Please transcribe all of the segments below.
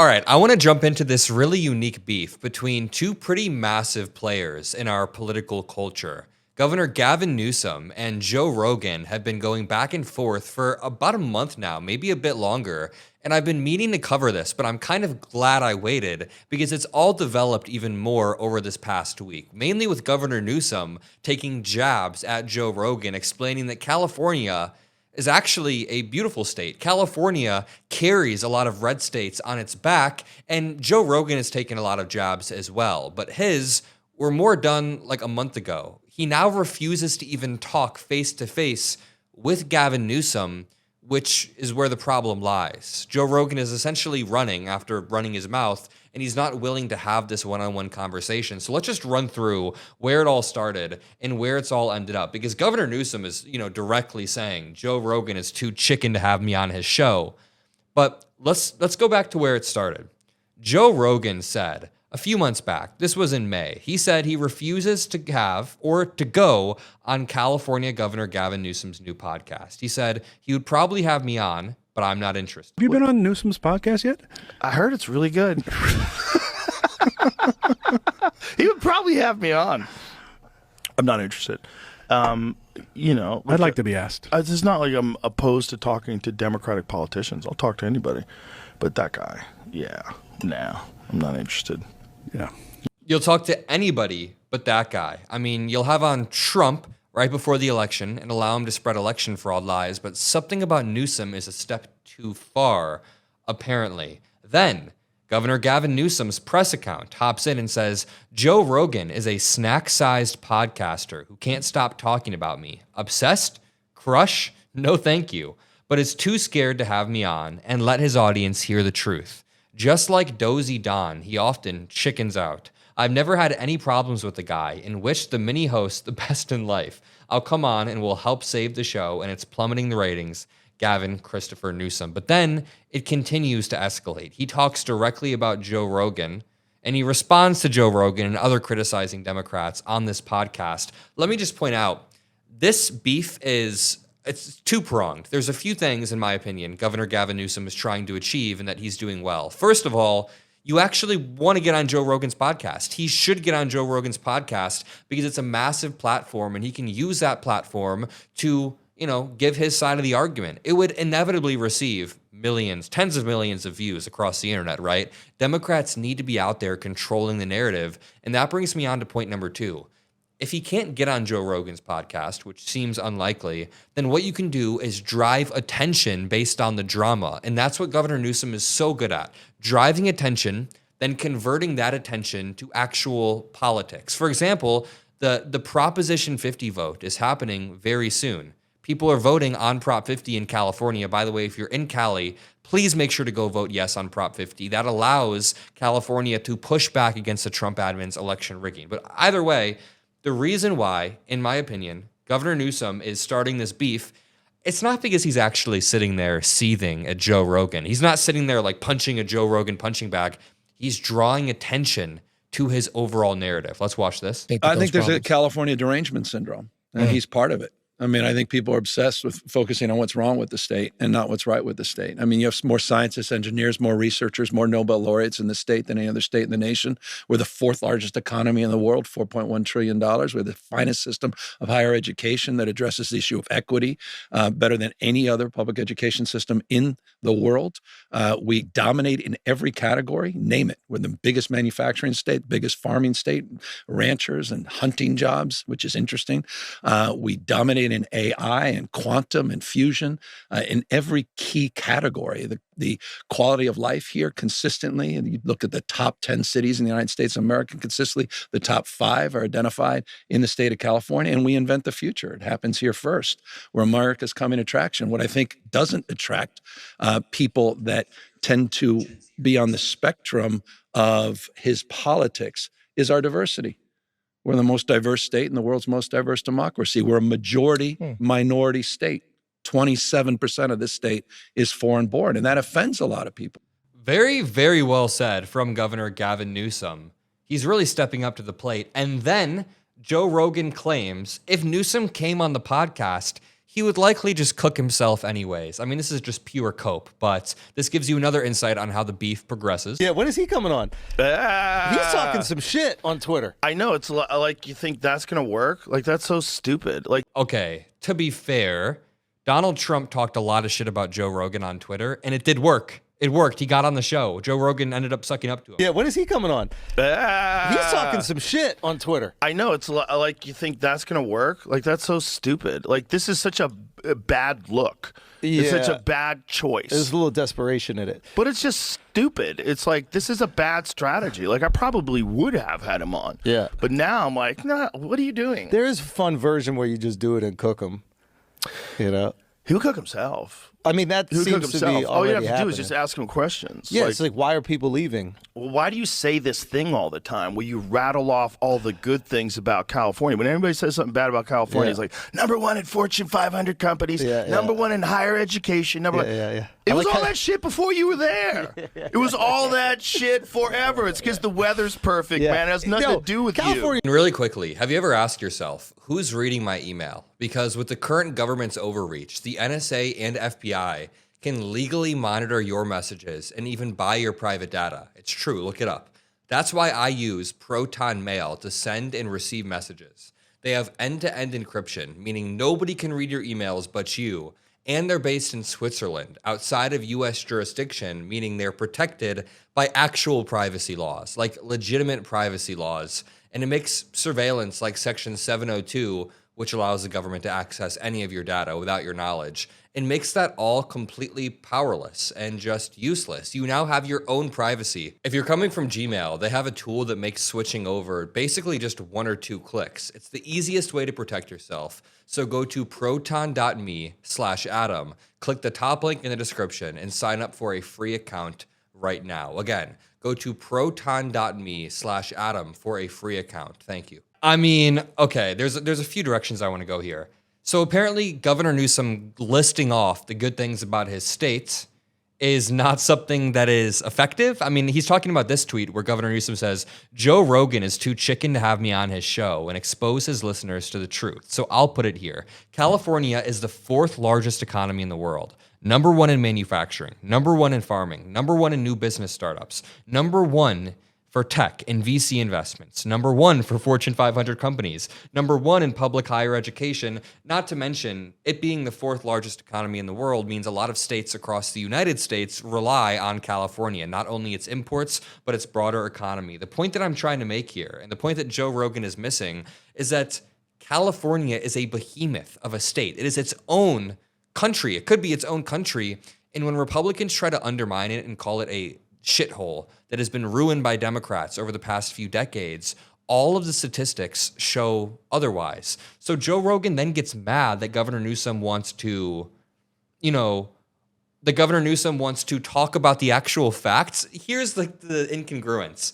All right, I want to jump into this really unique beef between two pretty massive players in our political culture. Governor Gavin Newsom and Joe Rogan have been going back and forth for about a month now, maybe a bit longer, and I've been meaning to cover this, but I'm kind of glad I waited because it's all developed even more over this past week, mainly with Governor Newsom taking jabs at Joe Rogan, explaining that California is actually a beautiful state. California carries a lot of red states on its back, and Joe Rogan has taken a lot of jabs as well, but his were more done like a month ago. He now refuses to even talk face-to-face with Gavin Newsom, which is where the problem lies. Joe Rogan is essentially running after running his mouth, and he's not willing to have this one-on-one conversation. So let's just run through where it all started and where it's all ended up. Because Governor Newsom is, directly saying Joe Rogan is too chicken to have me on his show. But let's go back to where it started. Joe Rogan said a few months back, this was in May, he said he refuses to have or to go on California Governor Gavin Newsom's new podcast. He said he would probably have me on, but I'm not interested. Have you been on Newsom's podcast yet? I heard it's really good. He would probably have me on. I'm not interested. I'd like to be asked. It's not like I'm opposed to talking to Democratic politicians. I'll talk to anybody. But that guy, I'm not interested. Yeah. You'll talk to anybody but that guy. I mean, you'll have on Trump right before the election and allow him to spread election fraud lies, but something about Newsom is a step too far, apparently. Then, Governor Gavin Newsom's press account hops in and says, Joe Rogan is a snack-sized podcaster who can't stop talking about me. Obsessed? Crush? No thank you. But is too scared to have me on and let his audience hear the truth. Just like Dozy Don, he often chickens out. I've never had any problems with the guy and wish the mini host the best in life. I'll come on and will help save the show, and it's plummeting the ratings. Gavin Christopher Newsom. But then it continues to escalate. He talks directly about Joe Rogan, and he responds to Joe Rogan and other criticizing Democrats on this podcast. Let me just point out, this beef it's two-pronged. There's a few things, in my opinion, Governor Gavin Newsom is trying to achieve and that he's doing well. First of all, you actually want to get on Joe Rogan's podcast. He should get on Joe Rogan's podcast because it's a massive platform and he can use that platform to, give his side of the argument. It would inevitably receive millions, tens of millions of views across the internet, right? Democrats need to be out there controlling the narrative. And that brings me on to point number 2. If he can't get on Joe Rogan's podcast, which seems unlikely, then what you can do is drive attention based on the drama. And that's what Governor Newsom is so good at. Driving attention, then converting that attention to actual politics. For example, the Proposition 50 vote is happening very soon. People are voting on Prop 50 in California. By the way, if you're in Cali, please make sure to go vote yes on Prop 50. That allows California to push back against the Trump admin's election rigging. But either way, the reason why, in my opinion, Governor Newsom is starting this beef, it's not because he's actually sitting there seething at Joe Rogan. He's not sitting there like punching a Joe Rogan punching bag. He's drawing attention to his overall narrative. Let's watch this. I think there's a California derangement syndrome, and he's part of it. I mean, I think people are obsessed with focusing on what's wrong with the state and not what's right with the state. I mean, you have more scientists, engineers, more researchers, more Nobel laureates in the state than any other state in the nation. We're the 4th largest economy in the world, $4.1 trillion. We're the finest system of higher education that addresses the issue of equity better than any other public education system in the world. We dominate in every category, name it. We're the biggest manufacturing state, biggest farming state, ranchers and hunting jobs, which is interesting. We dominate in AI and quantum and fusion in every key category. The quality of life here consistently, and you look at the top 10 cities in the United States of America consistently, the top 5 are identified in the state of California, and we invent the future. It happens here first, where America's coming attraction. What I think doesn't attract people that tend to be on the spectrum of his politics is our diversity. We're the most diverse state in the world's most diverse democracy. We're a majority minority state. 27% of this state is foreign born, and that offends a lot of people. Very, very well said from Governor Gavin Newsom. He's really stepping up to the plate. And then Joe Rogan claims if Newsom came on the podcast, he would likely just cook himself anyways. I mean, this is just pure cope, but this gives you another insight on how the beef progresses. Yeah, when is he coming on? He's talking some shit on Twitter. I know. It's like, you think that's going to work? Like, that's so stupid. Like, Okay, to be fair, Donald Trump talked a lot of shit about Joe Rogan on Twitter, and it did work. It worked. He got on the show. Joe Rogan ended up sucking up to him. Yeah, when is he coming on? He's talking some shit on Twitter. I know. It's like, you think that's going to work? Like, that's so stupid. Like, this is such a bad look. It's such a bad choice. There's a little desperation in it. But it's just stupid. It's like, this is a bad strategy. Like, I probably would have had him on. Yeah. But now I'm like, nah, what are you doing? There is a fun version where you just do it and cook him. You know? He'll cook himself. I mean, that He'll cook seems to be himself. All you have to happening. do is just ask him questions. Yeah, it's like, why are people leaving? Well, why do you say this thing all the time where you rattle off all the good things about California? When anybody says something bad about California, it's like, #1 in Fortune 500 companies, #1 in higher education, #1. Yeah. It was all that shit before you were there. It was all that shit forever. It's because the weather's perfect, man. It has nothing to do with you. And really quickly, have you ever asked yourself, who's reading my email? Because with the current government's overreach, the NSA and FBI can legally monitor your messages and even buy your private data. It's true, look it up. That's why I use Proton Mail to send and receive messages. They have end-to-end encryption, meaning nobody can read your emails but you, and they're based in Switzerland, outside of US jurisdiction, meaning they're protected by actual privacy laws, like legitimate privacy laws, and it makes surveillance like Section 702, which allows the government to access any of your data without your knowledge, and makes that all completely powerless and just useless. You now have your own privacy. If you're coming from Gmail, they have a tool that makes switching over basically just 1 or 2 clicks. It's the easiest way to protect yourself. So go to proton.me/Adam, click the top link in the description, and sign up for a free account right now. Again, go to proton.me/Adam for a free account. Thank you. I mean, okay, there's a few directions I want to go here. So apparently Governor Newsom listing off the good things about his state is not something that is effective. I mean, he's talking about this tweet where Governor Newsom says, Joe Rogan is too chicken to have me on his show and expose his listeners to the truth. So I'll put it here. California is the 4th largest economy in the world. #1 in manufacturing, #1 in farming, #1 in new business startups, #1 for tech and VC investments, #1 for Fortune 500 companies, #1 in public higher education, not to mention it being the 4th largest economy in the world means a lot of states across the United States rely on California, not only its imports, but its broader economy. The point that I'm trying to make here, and the point that Joe Rogan is missing, is that California is a behemoth of a state. It is its own country. It could be its own country. And when Republicans try to undermine it and call it a shithole that has been ruined by Democrats over the past few decades, all of the statistics show otherwise. So Joe Rogan then gets mad that Governor Newsom wants to, talk about the actual facts. Here's the incongruence.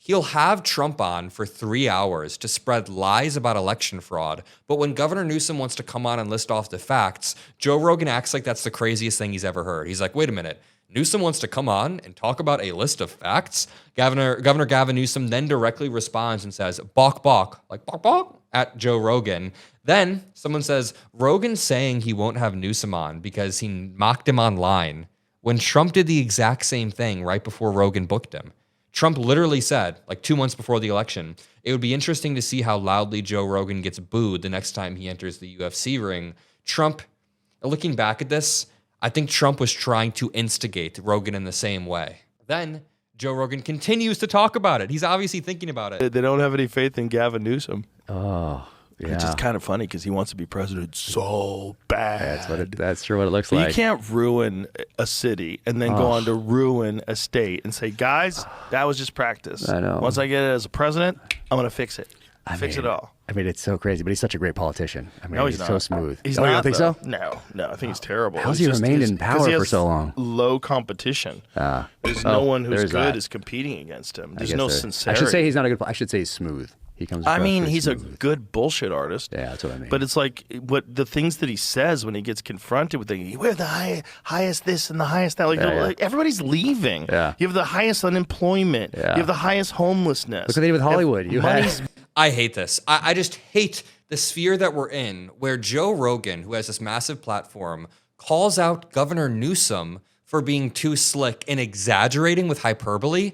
He'll have Trump on for 3 hours to spread lies about election fraud, but when Governor Newsom wants to come on and list off the facts, Joe Rogan acts like that's the craziest thing he's ever heard. He's like, wait a minute. Newsom wants to come on and talk about a list of facts? Governor Gavin Newsom then directly responds and says, "Bok bok," like "bok bok," at Joe Rogan. Then someone says, Rogan's saying he won't have Newsom on because he mocked him online, when Trump did the exact same thing right before Rogan booked him. Trump literally said, like 2 months before the election, it would be interesting to see how loudly Joe Rogan gets booed the next time he enters the UFC ring. Trump, looking back at this, I think Trump was trying to instigate Rogan in the same way. Then Joe Rogan continues to talk about it. He's obviously thinking about it. They don't have any faith in Gavin Newsom. Oh, yeah. Which is kind of funny because he wants to be president so bad. That's true what it looks But like. you can't ruin a city and then go on to ruin a state and say, guys, that was just practice. I know. Once I get it as a president, I'm going to fix it. Fix it all. I mean, it's so crazy, but he's such a great politician. I mean, No, he's not. so smooth. He's you not, don't think though. so? No, I think he's terrible. How's It's he just remained his- in 'cause power he for has so long? Low competition. There's no one who's there's good that. is competing against him. I There's guess no I sincerity. should say he's not a good. I should say he's smooth. He comes. I across mean, pretty he's a smooth. good bullshit artist. Yeah, that's what I mean. But it's like what the things that he says when he gets confronted with things. We're the highest this and the highest that. Like, Yeah. like everybody's leaving. Yeah. You have the highest unemployment. Yeah. You have the highest homelessness. Look what they did with Hollywood. You had I hate this. I just hate the sphere that we're in, where Joe Rogan, who has this massive platform, calls out Governor Newsom for being too slick and exaggerating with hyperbole.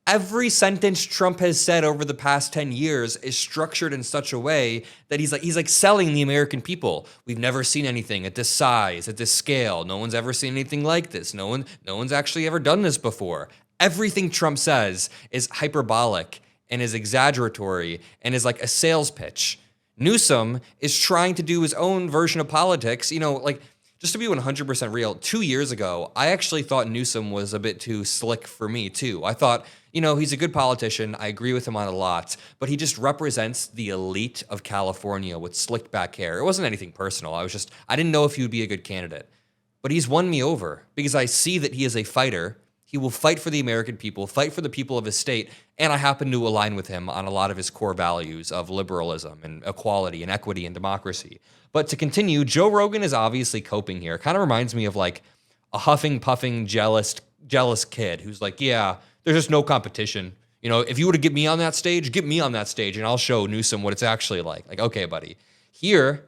Every sentence Trump has said over the past 10 years is structured in such a way that he's like selling the American people. We've never seen anything at this size, at this scale. No one's ever seen anything like this. No one's actually ever done this before. Everything Trump says is hyperbolic and is exaggeratory and is like a sales pitch. Newsom is trying to do his own version of politics. Like, just to be 100% real, 2 years ago, I actually thought Newsom was a bit too slick for me, too. I thought, he's a good politician. I agree with him on a lot, but he just represents the elite of California with slicked back hair. It wasn't anything personal. I didn't know if he would be a good candidate. But he's won me over because I see that he is a fighter. He will fight for the American people, fight for the people of his state, and I happen to align with him on a lot of his core values of liberalism and equality and equity and democracy. But to continue, Joe Rogan is obviously coping here. Kind of reminds me of like a huffing, puffing, jealous kid who's like, yeah, there's just no competition. If you were to get me on that stage, get me on that stage and I'll show Newsom what it's actually like. Like, okay, buddy. Here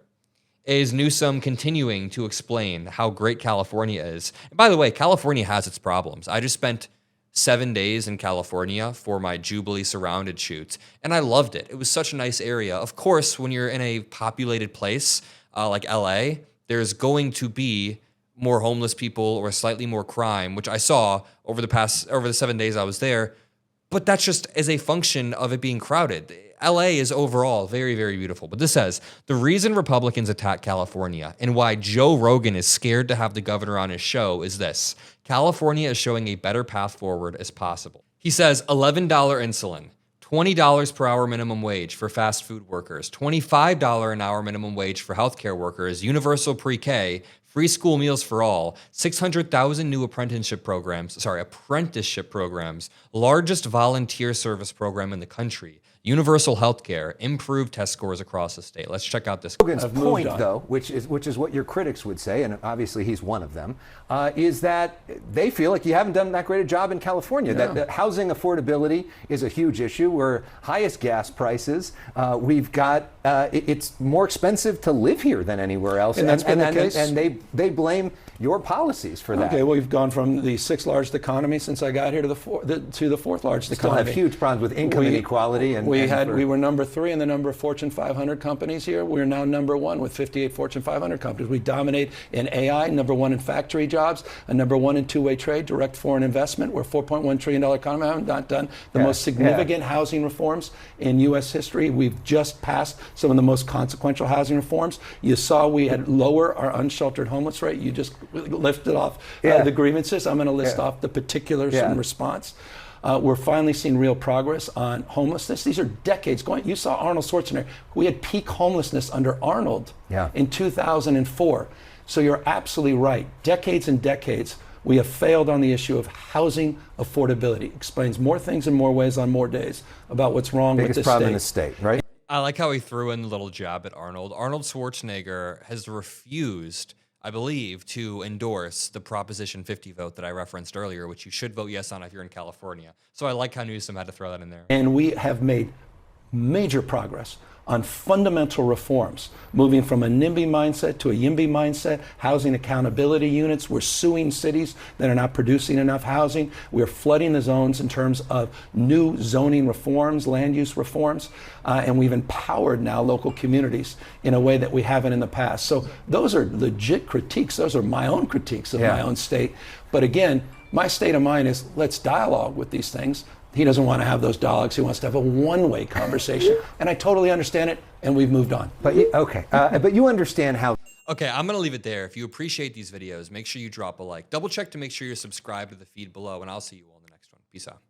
is Newsom continuing to explain how great California is. And by the way, California has its problems. I just spent 7 days in California for my Jubilee Surrounded shoot, and I loved it. It was such a nice area. Of course, when you're in a populated place like LA, there's going to be more homeless people or slightly more crime, which I saw over the 7 days I was there. But that's just as a function of it being crowded. LA is overall very, very beautiful. But this says, the reason Republicans attack California and why Joe Rogan is scared to have the governor on his show is this: California is showing a better path forward as possible. He says $11 insulin, $20 per hour minimum wage for fast food workers, $25 an hour minimum wage for healthcare workers, universal pre-K, free school meals for all, 600,000 new apprenticeship programs, largest volunteer service program in the country, universal healthcare, improved test scores across the state. Let's check out this. Rogan's point, though, which is what your critics would say, and obviously he's one of them, is that they feel like you haven't done that great a job in California. No. That housing affordability is a huge issue. We're highest gas prices. We've got it's more expensive to live here than anywhere else, and that's been the case. And they blame your policies for that. Okay, well, we've gone from the sixth largest economy since I got here to the fourth largest Still economy. have huge problems with income inequality, and we were number 3 in the number of Fortune 500 companies here. We're now number 1 with 58 Fortune 500 companies. We dominate in AI, number 1 in factory jobs, and number 1 in two-way trade, direct foreign investment. We're a $4.1 trillion economy. I have not done the most significant housing reforms in U.S. history. We've just passed some of the most consequential housing reforms. You saw we had lower our unsheltered homeless rate. You just lifted off the grievances. I'm going to list off the particulars in response. We're finally seeing real progress on homelessness. These are decades going. You saw Arnold Schwarzenegger. We had peak homelessness under Arnold in 2004. So you're absolutely right. Decades and decades, we have failed on the issue of housing affordability. Explains more things in more ways on more days about what's wrong with this biggest problem in the state, right? I like how he threw in the little jab at Arnold. Arnold Schwarzenegger has refused, I believe, to endorse the Proposition 50 vote that I referenced earlier, which you should vote yes on if you're in California. So I like how Newsom had to throw that in there. And we have made major progress on fundamental reforms, moving from a NIMBY mindset to a YIMBY mindset, housing accountability units. We're suing cities that are not producing enough housing. We're flooding the zones in terms of new zoning reforms, land use reforms, and we've empowered now local communities in a way that we haven't in the past. So those are legit critiques. Those are my own critiques of my own state. But again, my state of mind is let's dialogue with these things. He doesn't want to have those dialogues. He wants to have a one-way conversation. And I totally understand it, and we've moved on. But but you understand how. Okay, I'm going to leave it there. If you appreciate these videos, make sure you drop a like. Double check to make sure you're subscribed to the feed below, and I'll see you all in the next one. Peace out.